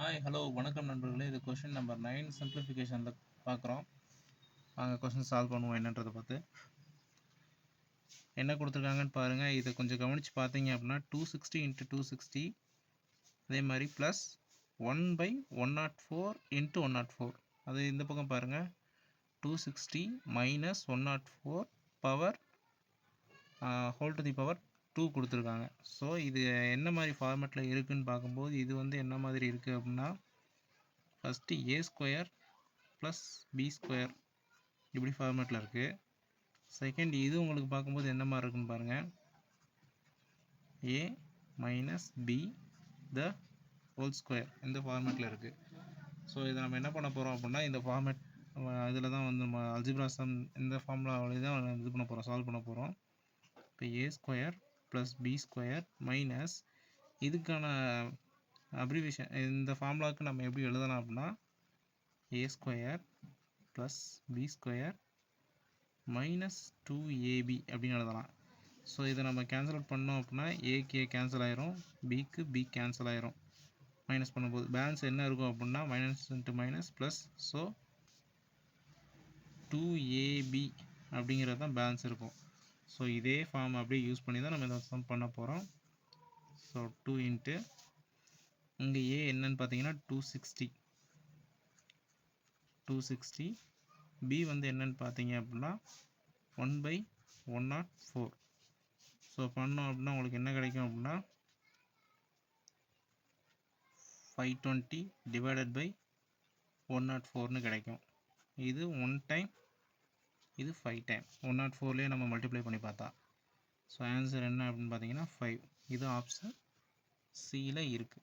Hi hello வணக்கம் நண்பர்களே. இது கொஷின் நம்பர் 9 சிம்பிளிஃபிகேஷனில் பார்க்குறோம். வாங்க கொஷின் சால்வ் பண்ணுவோம். என்னன்றதை பார்த்து என்ன கொடுத்துருக்காங்கன்னு பாருங்கள். இதை கொஞ்சம் கவனித்து பார்த்தீங்க அப்படின்னா 260 × 260 அதே மாதிரி ப்ளஸ் 1/104 × 104 அது இந்த பக்கம் பாருங்கள் 260 - 104 power whole to the power 2 கொடுத்துருக்காங்க. ஸோ இது என்ன மாதிரி ஃபார்மேட்டில் இருக்குதுன்னு பார்க்கும்போது இது வந்து என்ன மாதிரி இருக்குது அப்படின்னா ஃபஸ்ட்டு a² + b² இப்படி ஃபார்மேட்டில் இருக்குது. செகண்ட் இது உங்களுக்கு பார்க்கும்போது என்ன மாதிரி இருக்குன்னு பாருங்கள், a - b the whole square இந்த ஃபார்மேட்டில் இருக்குது. ஸோ இதை நம்ம என்ன பண்ண போகிறோம் அப்படின்னா இந்த ஃபார்மேட் இதில் தான் வந்து நம்ம அல்ஜிப்ரா சம் இந்த ஃபார்முலாவிலே தான் இது பண்ண போகிறோம், சால்வ் பண்ண போகிறோம். இப்போ a² + b² மைனஸ் இதுக்கான அப்ரிவேஷன் இந்த ஃபார்முலாவுக்கு நம்ம எப்படி எழுதலாம் அப்படின்னா a² + b² - 2ab அப்படின்னு எழுதலாம். ஸோ இதை நம்ம கேன்சல் அவுட் பண்ணோம் அப்படின்னா ஏக்கு கேன்சல் ஆயிரும், பிக்கு பி கேன்சல் ஆயிரும். மைனஸ் பண்ணும்போது பேலன்ஸ் என்ன இருக்கும் அப்படின்னா minus into minus plus. So 2ab அப்படிங்கிறது தான் பேலன்ஸ் இருக்கும். ஸோ இதே ஃபார்ம் அப்படியே யூஸ் பண்ணி தான் நம்ம இதை சம் பண்ண போகிறோம். ஸோ 2 இன்ட்டு இங்கே ஏ என்னன்னு பார்த்தீங்கன்னா 260 பி வந்து என்னன்னு பார்த்தீங்க அப்படின்னா 1/104. ஸோ பண்ணோம் அப்படின்னா உங்களுக்கு என்ன கிடைக்கும் அப்படின்னா 520 / 104ன்னு கிடைக்கும். இது 1 டைம், இது 5 டைம். 104லேயே நம்ம மல்டிப்ளை பண்ணி பார்த்தா. ஸோ ஆன்சர் என்ன அப்படின்னு பார்த்தீங்கன்னா 5. இது ஆப்ஷன் சியில் இருக்குது.